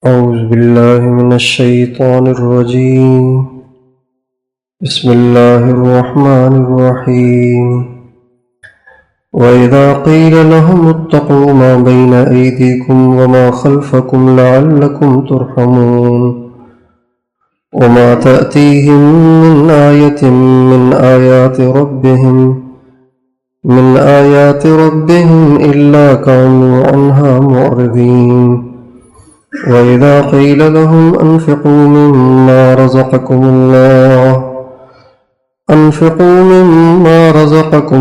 أعوذ بالله من الشيطان الرجيم. بسم الله الرحمن الرحيم. وإذا قيل لهم اتقوا ما بين أيديكم وما خلفكم لعلكم ترحمون وما تأتيهم من آية من آيات ربهم إلا كانوا عنها معرضين. وإذا قيل لهم أنفقوا مما رزقكم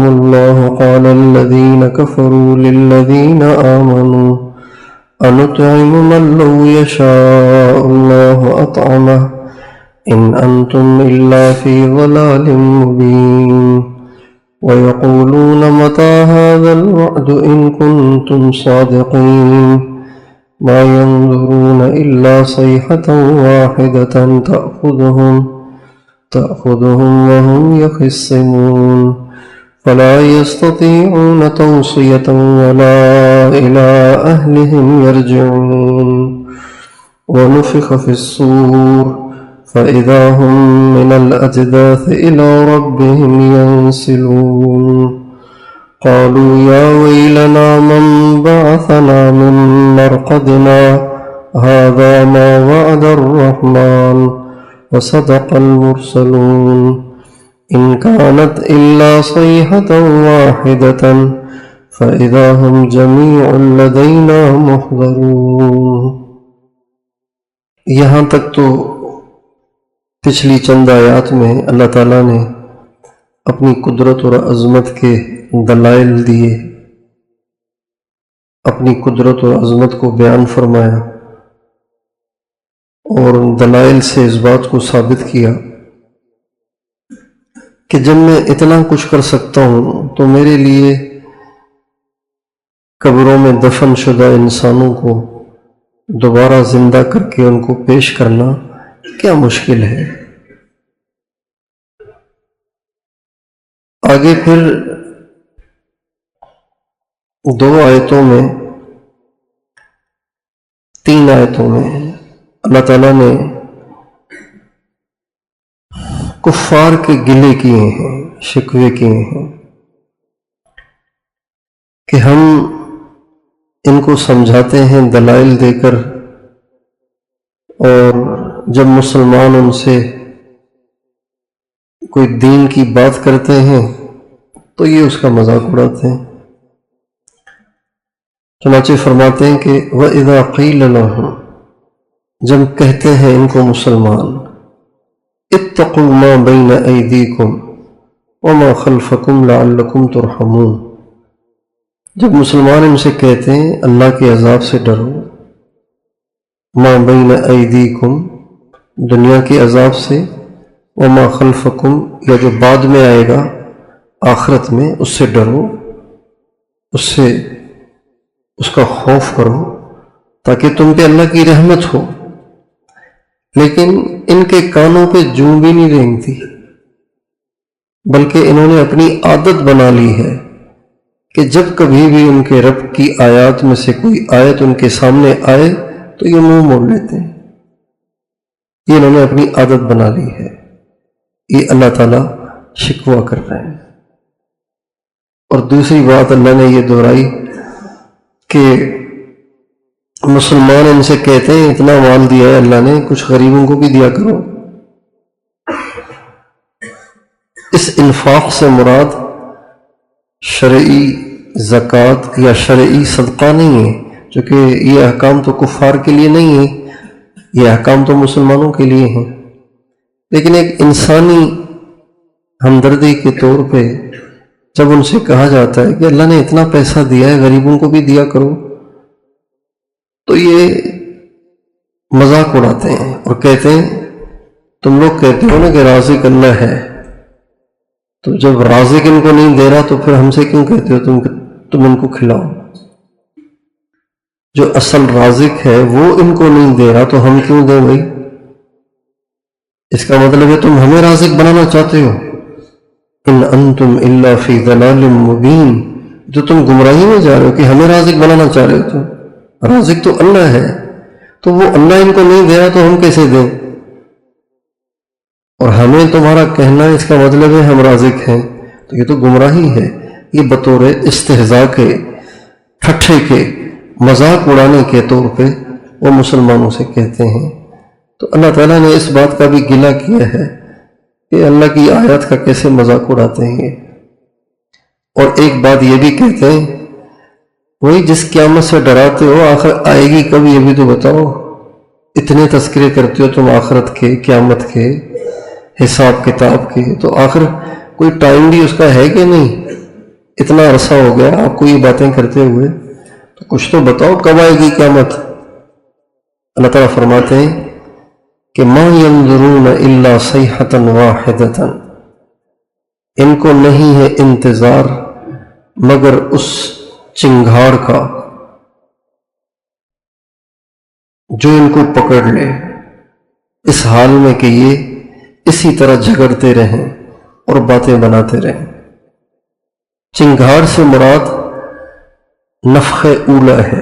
الله قال الذين كفروا للذين آمنوا أنطعم من لو يشاء الله أطعمه إن أنتم إلا في ضلال مبين. ويقولون متى هذا الوعد إن كنتم صادقين ما ينظرون إلا صيحة واحدة تأخذهم وهم يخصمون فلا يستطيعون توصية ولا إلى أهلهم يرجعون. ونفخ في الصور فإذا هم من الأجداث إلى ربهم ينسلون. قالوا يا ويلنا من بعثنا من مرقدنا هذا ما وعد الرحمن وصدق المرسلون إن كانت إلا صيحة واحدة فإذا هم جميع لدينا محضرون. یہاں تک تو پچھلی چند آیات میں اللہ تعالیٰ نے اپنی قدرت اور عظمت کے دلائل دیے، اپنی قدرت اور عظمت کو بیان فرمایا اور دلائل سے اس بات کو ثابت کیا کہ جب میں اتنا کچھ کر سکتا ہوں تو میرے لیے قبروں میں دفن شدہ انسانوں کو دوبارہ زندہ کر کے ان کو پیش کرنا کیا مشکل ہے. آگے پھر تین آیتوں میں اللہ تعالیٰ نے کفار کے گلے کیے ہیں، شکوے کیے ہیں کہ ہم ان کو سمجھاتے ہیں دلائل دے کر، اور جب مسلمان ان سے کوئی دین کی بات کرتے ہیں تو یہ اس کا مذاق اڑاتے ہیں. چنانچہ فرماتے ہیں کہ وَإِذَا قِيلَ لَهُمْ، جب کہتے ہیں ان کو مسلمان اتقوا ما بین ایدیکم وما خلفکم لعلکم ترحمون، جب مسلمان ان سے کہتے ہیں اللہ کے عذاب سے ڈرو، ما بین ایدیکم دنیا کے عذاب سے، وما خلفکم یا جو بعد میں آئے گا آخرت میں اس سے ڈرو، اس کا خوف کرو تاکہ تم پہ اللہ کی رحمت ہو. لیکن ان کے کانوں پہ جوں بھی نہیں رینگتی، بلکہ انہوں نے اپنی عادت بنا لی ہے کہ جب کبھی بھی ان کے رب کی آیات میں سے کوئی آیت ان کے سامنے آئے تو یہ منہ موڑ لیتے ہیں. یہ انہوں نے اپنی عادت بنا لی ہے. یہ اللہ تعالیٰ شکوہ کر رہے ہیں. اور دوسری بات اللہ نے یہ دہرائی کہ مسلمان ان سے کہتے ہیں اتنا مال دیا ہے اللہ نے، کچھ غریبوں کو بھی دیا کرو. اس انفاق سے مراد شرعی زکوٰۃ یا شرعی صدقہ نہیں ہے، چونکہ یہ احکام تو کفار کے لیے نہیں ہے، یہ احکام تو مسلمانوں کے لیے ہیں. لیکن ایک انسانی ہمدردی کے طور پہ جب ان سے کہا جاتا ہے کہ اللہ نے اتنا پیسہ دیا ہے غریبوں کو بھی دیا کرو، تو یہ مذاق اڑاتے ہیں اور کہتے ہیں تم لوگ کہتے ہو نا کہ رازق اللہ ہے، تو جب رازق ان کو نہیں دے رہا تو پھر ہم سے کیوں کہتے ہو تم ان کو کھلاؤ؟ جو اصل رازق ہے وہ ان کو نہیں دے رہا تو ہم کیوں دیں بھائی؟ اس کا مطلب ہے تم ہمیں رازق بنانا چاہتے ہو. ان انتم الا فی ضلال مبین، جو تم گمراہی میں جا رہے ہو کہ ہمیں رازق بنانا چاہ رہے ہو. رازق تو اللہ ہے، تو وہ اللہ ان کو نہیں دے رہا تو ہم کیسے دیں؟ اور ہمیں تمہارا کہنا اس کا مطلب ہے ہم رازق ہیں، تو یہ تو گمراہی ہے۔ یہ بطور استہزاء کے، ٹھٹھے کے، مذاق اڑانے کے طور پہ وہ مسلمانوں سے کہتے ہیں۔ تو اللہ تعالیٰ نے اس بات کا بھی گلہ کیا ہے کہ اللہ کی آیات کا کیسے مذاق اڑاتے ہیں یہ۔ اور ایک بات یہ بھی کہتے ہیں، وہی جس قیامت سے ڈراتے ہو آخر آئے گی کب یہ بھی تو بتاؤ۔ اتنے تذکرے کرتے ہو تم آخرت کے، قیامت کے، حساب کتاب کے، تو آخر کوئی ٹائم بھی اس کا ہے کہ نہیں؟ اتنا عرصہ ہو گیا آپ کو یہ باتیں کرتے ہوئے، تو کچھ تو بتاؤ کب آئے گی قیامت۔ اللہ تعالیٰ فرماتے ہیں کہ مَا يَنظُرُونَ إِلَّا صَيْحَةً وَاحِدَةً، ان کو نہیں ہے انتظار مگر اس چنگھاڑ کا جو ان کو پکڑ لے، اس حال میں کہ یہ اسی طرح جھگڑتے رہیں اور باتیں بناتے رہیں۔ چنگھاڑ سے مراد نفخ اولا ہے۔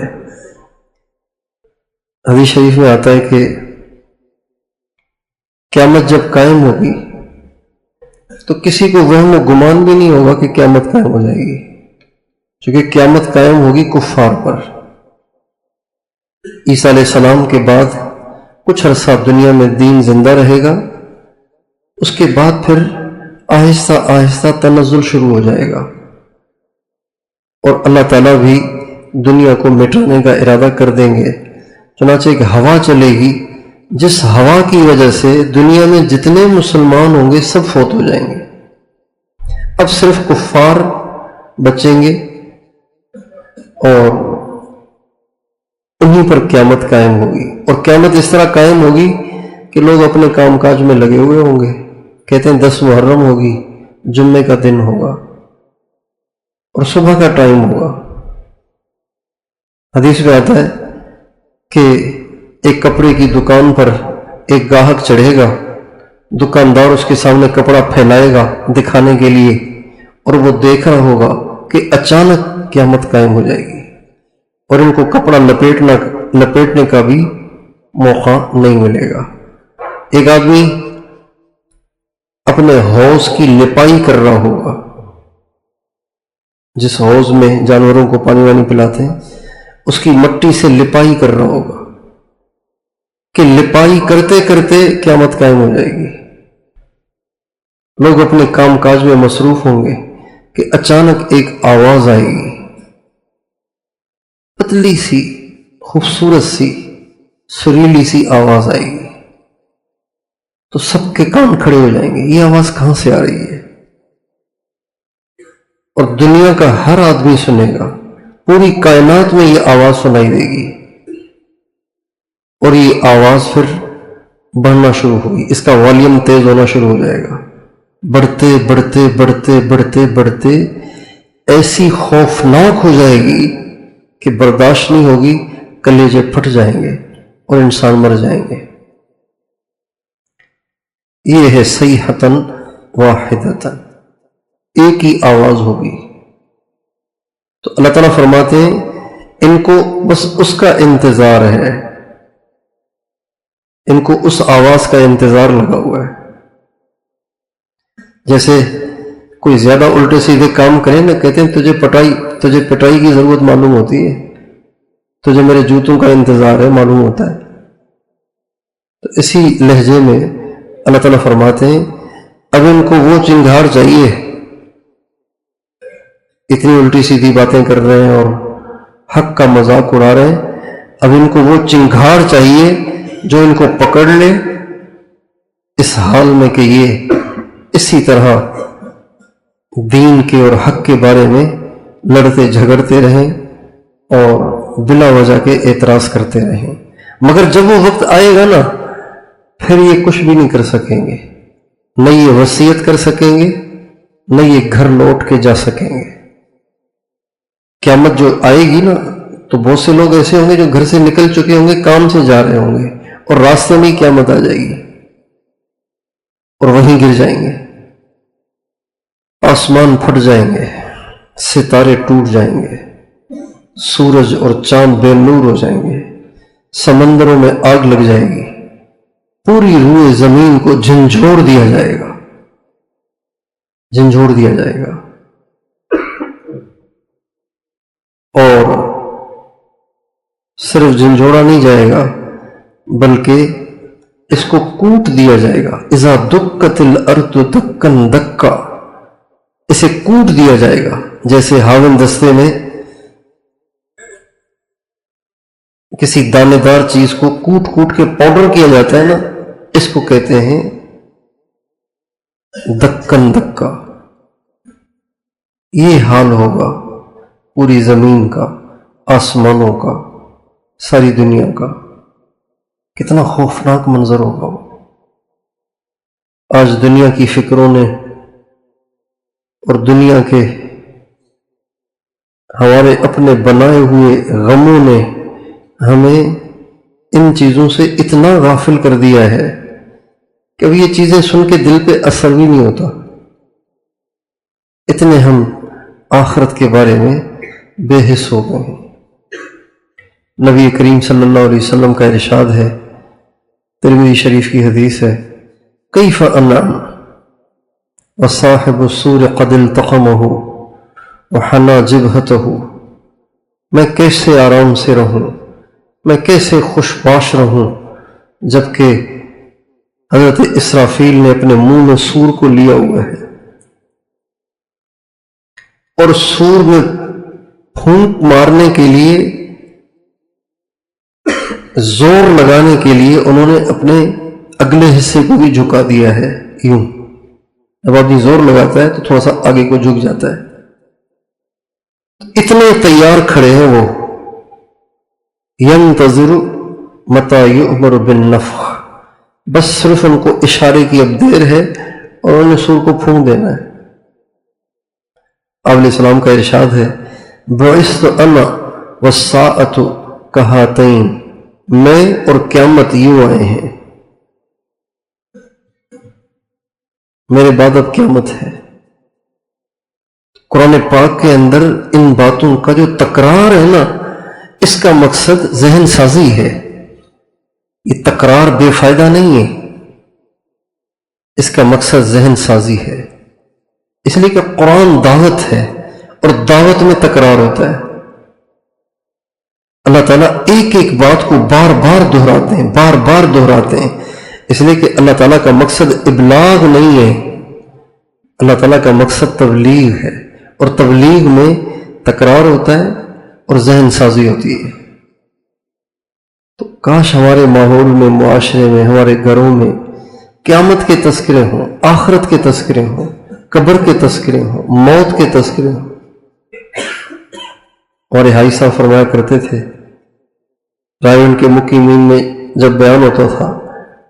حدیث شریف میں آتا ہے کہ قیامت جب قائم ہوگی تو کسی کو وہم و گمان بھی نہیں ہوگا کہ قیامت قائم ہو جائے گی، کیونکہ قیامت قائم ہوگی کفار پر۔ عیسیٰ علیہ السلام کے بعد کچھ عرصہ دنیا میں دین زندہ رہے گا، اس کے بعد پھر آہستہ آہستہ تنزل شروع ہو جائے گا، اور اللہ تعالیٰ بھی دنیا کو مٹانے کا ارادہ کر دیں گے۔ چنانچہ ایک ہوا چلے گی جس ہوا کی وجہ سے دنیا میں جتنے مسلمان ہوں گے سب فوت ہو جائیں گے، اب صرف کفار بچیں گے، اور انہیں پر قیامت قائم ہوگی۔ اور قیامت اس طرح قائم ہوگی کہ لوگ اپنے کام کاج میں لگے ہوئے ہوں گے۔ کہتے ہیں 10 محرم ہوگی، جمعے کا دن ہوگا اور صبح کا ٹائم ہوگا۔ حدیث میں آتا ہے کہ ایک کپڑے کی دکان پر ایک گاہک چڑھے گا، دکاندار اس کے سامنے کپڑا پھیلائے گا دکھانے کے لیے، اور وہ دیکھ رہا ہوگا کہ اچانک قیامت قائم ہو جائے گی اور ان کو کپڑا لپیٹنے کا بھی موقع نہیں ملے گا۔ ایک آدمی اپنے حوض کی لپائی کر رہا ہوگا، جس حوض میں جانوروں کو پانی وانی پلاتے ہیں اس کی مٹی سے لپائی کر رہا ہوگا کہ لپائی کرتے کرتے قیامت قائم ہو جائے گی۔ لوگ اپنے کام کاج میں مصروف ہوں گے کہ اچانک ایک آواز آئے گی، پتلی سی، خوبصورت سی، سریلی سی آواز آئے گی، تو سب کے کان کھڑے ہو جائیں گے، یہ آواز کہاں سے آ رہی ہے؟ اور دنیا کا ہر آدمی سنے گا، پوری کائنات میں یہ آواز سنائی دے گی، اور یہ آواز پھر بڑھنا شروع ہوگی، اس کا والیوم تیز ہونا شروع ہو جائے گا، بڑھتے بڑھتے بڑھتے بڑھتے بڑھتے ایسی خوفناک ہو جائے گی کہ برداشت نہیں ہوگی، کلیجے پھٹ جائیں گے اور انسان مر جائیں گے۔ یہ ہے صیحۃ واحدۃ، ایک ہی آواز ہوگی۔ تو اللہ تعالیٰ فرماتے ہیں ان کو بس اس کا انتظار ہے، ان کو اس آواز کا انتظار لگا ہوا ہے۔ جیسے کوئی زیادہ الٹے سیدھے کام کرے نا، کہتے ہیں تجھے پٹائی کی ضرورت معلوم ہوتی ہے، تجھے میرے جوتوں کا انتظار ہے معلوم ہوتا ہے۔ تو اسی لہجے میں اللہ تعالیٰ فرماتے ہیں اب ان کو وہ چنگھاڑ چاہیے، اتنی الٹی سیدھی باتیں کر رہے ہیں اور حق کا مذاق اڑا رہے ہیں، اب ان کو وہ چنگھاڑ چاہیے جو ان کو پکڑ لے اس حال میں کہ یہ اسی طرح دین کے اور حق کے بارے میں لڑتے جھگڑتے رہیں اور بلا وجہ کے اعتراض کرتے رہیں۔ مگر جب وہ وقت آئے گا نا، پھر یہ کچھ بھی نہیں کر سکیں گے، نہ یہ وصیت کر سکیں گے، نہ یہ گھر لوٹ کے جا سکیں گے۔ قیامت جو آئے گی نا، تو بہت سے لوگ ایسے ہوں گے جو گھر سے نکل چکے ہوں گے، کام سے جا رہے ہوں گے، اور راستے میں ہی قیامت آ جائے گی اور وہیں گر جائیں گے، آسمان پھٹ جائیں گے، ستارے ٹوٹ جائیں گے، سورج اور چاند بے نور ہو جائیں گے، سمندروں میں آگ لگ جائے گی، پوری روئے زمین کو جھنجھوڑ دیا جائے گا، جھنجھوڑ دیا جائے گا، اور صرف جھنجھوڑا نہیں جائے گا بلکہ اس کو کوٹ دیا جائے گا۔ اذا دکت الارض دکن دکا، اسے کوٹ دیا جائے گا، جیسے ہاون دستے میں کسی دانے دار چیز کو کوٹ کوٹ کے پاؤڈر کیا جاتا ہے نا، اس کو کہتے ہیں دکن دکا۔ یہ حال ہوگا پوری زمین کا، آسمانوں کا، ساری دنیا کا۔ کتنا خوفناک منظر ہوگا وہ۔ آج دنیا کی فکروں نے اور دنیا کے ہمارے اپنے بنائے ہوئے غموں نے ہمیں ان چیزوں سے اتنا غافل کر دیا ہے کہ اب یہ چیزیں سن کے دل پہ اثر بھی نہیں ہوتا، اتنے ہم آخرت کے بارے میں بے حس ہو گئے ہیں۔ نبی کریم صلی اللہ علیہ وسلم کا ارشاد ہے، ترمذی شریف کی حدیث ہے، کیف انعم وصاحب السور قد التقمہ وحنا جبہتہ، میں کیسے آرام سے رہوں، میں کیسے خوش باش رہوں، جبکہ حضرت اسرافیل نے اپنے منہ میں سور کو لیا ہوا ہے، اور سور میں پھونک مارنے کے لیے، زور لگانے کے لیے انہوں نے اپنے اگلے حصے کو بھی جھکا دیا ہے۔ یوں جب آدمی زور لگاتا ہے تو تھوڑا سا آگے کو جھک جاتا ہے۔ اتنے تیار کھڑے ہیں وہ، ینتظر متی یؤمر بالنفخ، بس صرف ان کو اشارے کی اب دیر ہے اور انہوں نے سور کو پھونک دینا ہے۔ آپ علیہ السلام کا ارشاد ہے، بعثت انا والساعۃ کہاتین، میں اور قیامت یوں آئے ہیں، میرے بعد اب قیامت ہے۔ قرآن پاک کے اندر ان باتوں کا جو تکرار ہے نا، اس کا مقصد ذہن سازی ہے۔ یہ تکرار بے فائدہ نہیں ہے، اس کا مقصد ذہن سازی ہے، اس لیے کہ قرآن دعوت ہے اور دعوت میں تکرار ہوتا ہے۔ اللہ تعالیٰ ایک ایک بات کو بار بار دہراتے ہیں، بار بار دہراتے ہیں، اس لیے کہ اللہ تعالیٰ کا مقصد ابلاغ نہیں ہے، اللہ تعالیٰ کا مقصد تبلیغ ہے، اور تبلیغ میں تکرار ہوتا ہے اور ذہن سازی ہوتی ہے۔ تو کاش ہمارے ماحول میں، معاشرے میں، ہمارے گھروں میں قیامت کے تذکرے ہوں، آخرت کے تذکرے ہوں، قبر کے تذکرے ہوں، موت کے تذکرے ہوں۔ اور ہمارے صاحب فرمایا کرتے تھے، رائن کے مقیمین میں جب بیان ہوتا تھا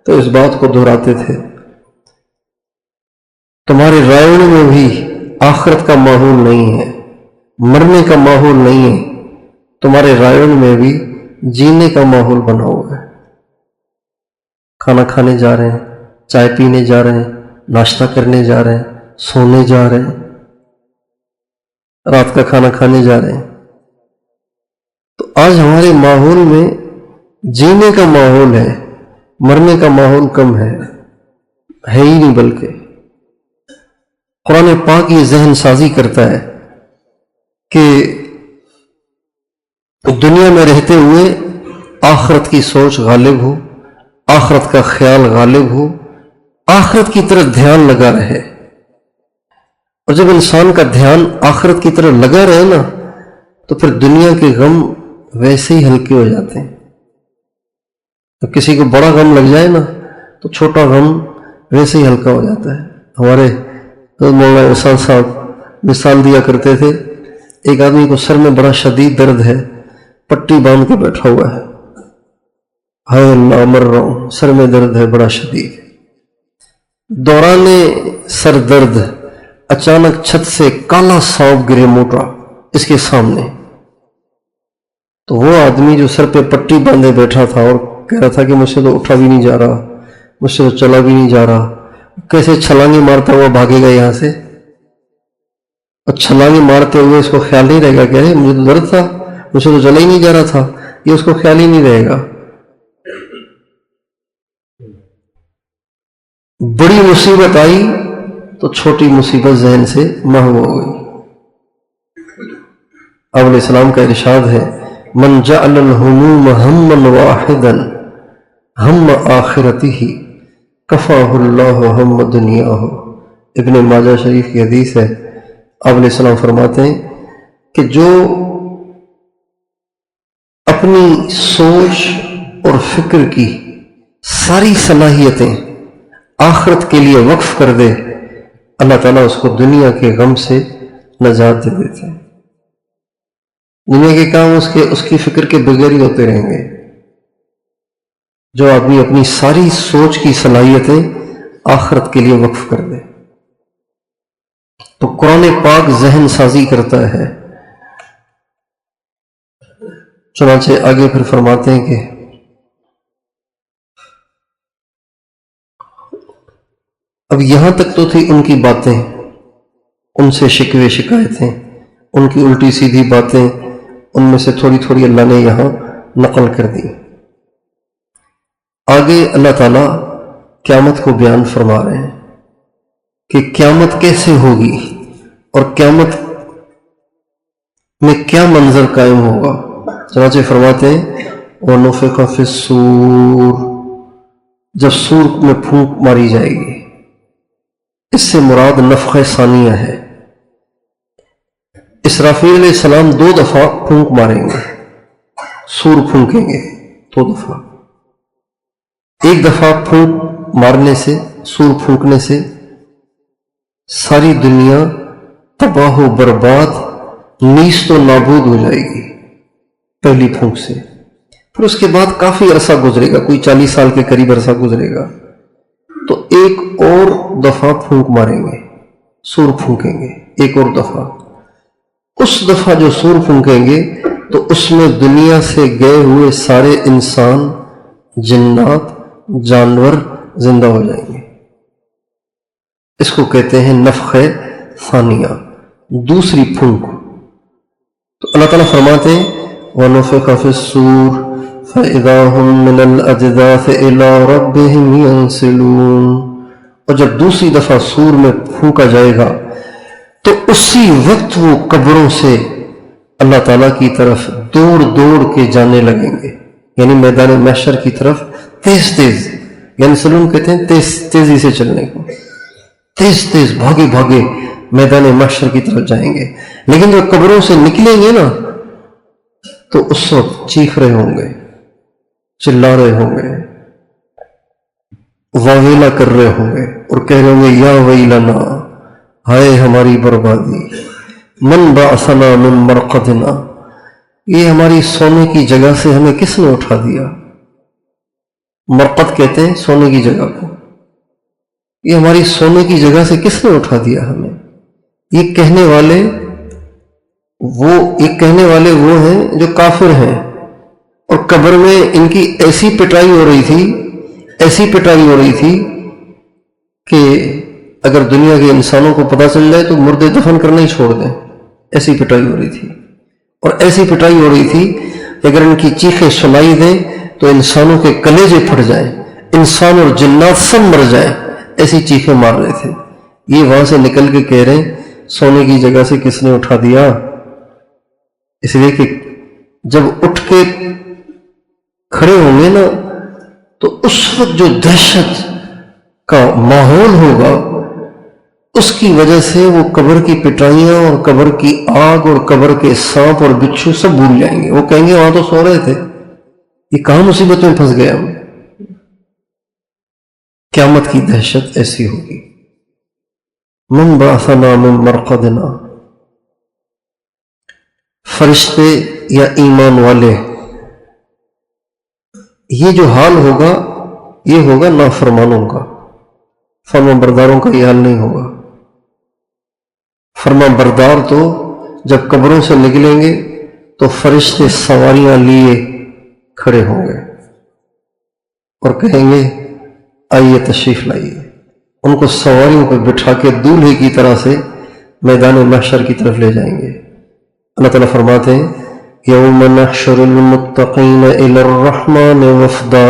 تو اس بات کو دہراتے تھے، تمہارے رائن میں بھی آخرت کا ماحول نہیں ہے، مرنے کا ماحول نہیں ہے، تمہارے رائن میں بھی جینے کا ماحول بنا ہوا ہے۔ کھانا کھانے جا رہے ہیں، چائے پینے جا رہے ہیں، ناشتہ کرنے جا رہے ہیں، سونے جا رہے ہیں، رات کا کھانا کھانے جا رہے ہیں۔ تو آج ہمارے ماحول میں جینے کا ماحول ہے، مرنے کا ماحول کم ہے ہی نہیں، بلکہ قرآن پاک یہ ذہن سازی کرتا ہے کہ دنیا میں رہتے ہوئے آخرت کی سوچ غالب ہو، آخرت کا خیال غالب ہو، آخرت کی طرف دھیان لگا رہے۔ اور جب انسان کا دھیان آخرت کی طرف لگا رہے نا، تو پھر دنیا کے غم ویسے ہی ہلکے ہو جاتے ہیں۔ جب کسی کو بڑا غم لگ جائے نا تو چھوٹا غم ویسے ہی ہلکا ہو جاتا ہے۔ ہمارے مولانا احسان صاحب مثال دیا کرتے تھے، ایک آدمی کو سر میں بڑا شدید درد ہے، پٹی باندھ کے بیٹھا ہوا ہے، ہائے اللہ مر رہا ہوں، سر میں درد ہے بڑا شدید۔ دوران سر درد اچانک چھت سے کالا سانپ گرے موٹا اس کے سامنے، تو وہ آدمی جو سر پہ پٹی باندھے بیٹھا تھا اور کہہ رہا تھا کہ مجھ سے تو اٹھا بھی نہیں جا رہا، مجھ سے تو چلا بھی نہیں جا رہا، کیسے چھلانگیں مارتا ہوا بھاگے گا یہاں سے؟ اور چھلانگیں مارتے ہوئے اس کو خیال نہیں رہے گا کہ ارے مجھے تو درد تھا، مجھ سے تو چلا ہی نہیں جا رہا تھا، یہ اس کو خیال ہی نہیں رہے گا۔ بڑی مصیبت آئی تو چھوٹی مصیبت ذہن سے محو ہو گئی۔ آپ علیہ السلام کا ارشاد ہے، من جعل الہموم ہما واحدا ہم آخرتہ کفاہ اللہ ہم دنیاہ۔ ابن ماجہ شریف کی حدیث ہے، آپ علیہ السلام فرماتے ہیں کہ جو اپنی سوچ اور فکر کی ساری صلاحیتیں آخرت کے لیے وقف کر دے، اللہ تعالیٰ اس کو دنیا کے غم سے نجات دے دیتے ہیں۔ دنیا کے کام اس کی فکر کے بغیر ہی ہوتے رہیں گے۔ جو آدمی اپنی ساری سوچ کی صلاحیتیں آخرت کے لیے وقف کر دے، تو قرآن پاک ذہن سازی کرتا ہے۔ چنانچہ آگے پھر فرماتے ہیں کہ اب یہاں تک تو تھی ان کی باتیں، ان سے شکوے شکایتیں، ان کی الٹی سیدھی باتیں، ان میں سے تھوڑی تھوڑی اللہ نے یہاں نقل کر دی۔ آگے اللہ تعالیٰ قیامت کو بیان فرما رہے ہیں کہ قیامت کیسے ہوگی اور قیامت میں کیا منظر قائم ہوگا۔ چنانچہ فرماتے ہیں وَنُفِخَ فِي الصُّورِ، جب سور میں پھونک ماری جائے گی۔ اس سے مراد نفخہ ثانیہ ہے۔ اسرافیل علیہ السلام 2 دفعہ پھونک ماریں گے، سور پھونکیں گے 2 دفعہ۔ ایک دفعہ پھونک مارنے سے، سور پھونکنے سے ساری دنیا تباہ و برباد، نیست و نابود ہو جائے گی پہلی پھونک سے۔ پھر اس کے بعد کافی عرصہ گزرے گا، کوئی 40 سال کے قریب عرصہ گزرے گا، تو ایک اور دفعہ پھونک ماریں گے، سور پھونکیں گے ایک اور دفعہ۔ اس دفعہ جو سور پھونکیں گے تو اس میں دنیا سے گئے ہوئے سارے انسان، جنات، جانور زندہ ہو جائیں گے۔ اس کو کہتے ہیں نفخہ ثانیہ، دوسری پھونک۔ تو اللہ تعالیٰ فرماتے ہیں وَنُفِخَ فِي الصُّورِ فَإِذَا هُم مِّنَ الْأَجْدَاثِ إِلَىٰ رَبِّهِمْ يَنسِلُونَ، اور جب دوسری دفعہ سور میں پھونکا جائے گا تو اسی وقت وہ قبروں سے اللہ تعالیٰ کی طرف دوڑ دوڑ کے جانے لگیں گے، یعنی میدان محشر کی طرف تیز تیز، یعنی سلون کہتے ہیں تیزی سے چلنے کو، تیز تیز بھاگے بھاگے میدان محشر کی طرف جائیں گے۔ لیکن جب قبروں سے نکلیں گے نا تو اس وقت چیخ رہے ہوں گے، چلا رہے ہوں گے، واویلا کر رہے ہوں گے اور کہہ رہے ہوں گے یا ویلنا، ہائے ہماری بربادی، من بعثنا من مرقدنا، یہ ہماری سونے کی جگہ سے ہمیں کس نے اٹھا دیا۔ مرقد کہتے ہیں سونے کی جگہ کو، یہ ہماری سونے کی جگہ سے کس نے اٹھا دیا ہمیں۔ یہ کہنے والے وہ ہیں جو کافر ہیں، اور قبر میں ان کی ایسی پٹائی ہو رہی تھی کہ اگر دنیا کے انسانوں کو پتہ چل جائے تو مردے دفن کرنا ہی چھوڑ دیں، ایسی پٹائی ہو رہی تھی۔ اور ایسی پٹائی ہو رہی تھی کہ اگر ان کی چیخیں سنائی دیں تو انسانوں کے کلیجے پھٹ جائیں، انسان اور جنات سب مر جائیں، ایسی چیخیں مار رہے تھے۔ یہ وہاں سے نکل کے کہہ رہے ہیں سونے کی جگہ سے کس نے اٹھا دیا، اس لیے کہ جب اٹھ کے کھڑے ہوں گے نا تو اس وقت جو دہشت کا ماحول ہوگا اس کی وجہ سے وہ قبر کی پٹائیاں اور قبر کی آگ اور قبر کے سانپ اور بچھو سب بھول جائیں گے۔ وہ کہیں گے وہاں تو سو رہے تھے، یہ کہاں مصیبت میں پھنس گئے ہم۔ قیامت کی دہشت ایسی ہوگی۔ من بعثنا من مرقدنا، فرشتے یا ایمان والے، یہ جو حال ہوگا یہ ہوگا نافرمانوں کا، فرما برداروں کا یہ حال نہیں ہوگا۔ فرما بردار تو جب قبروں سے نکلیں گے تو فرشتے سواریاں لیے کھڑے ہوں گے اور کہیں گے آئیے تشریف لائیے، ان کو سواریوں پر بٹھا کے دولہے کی طرح سے میدان محشر کی طرف لے جائیں گے۔ اللہ تعالیٰ فرماتے ہیں یوم نحشر المتقین الی الرحمن وفدا،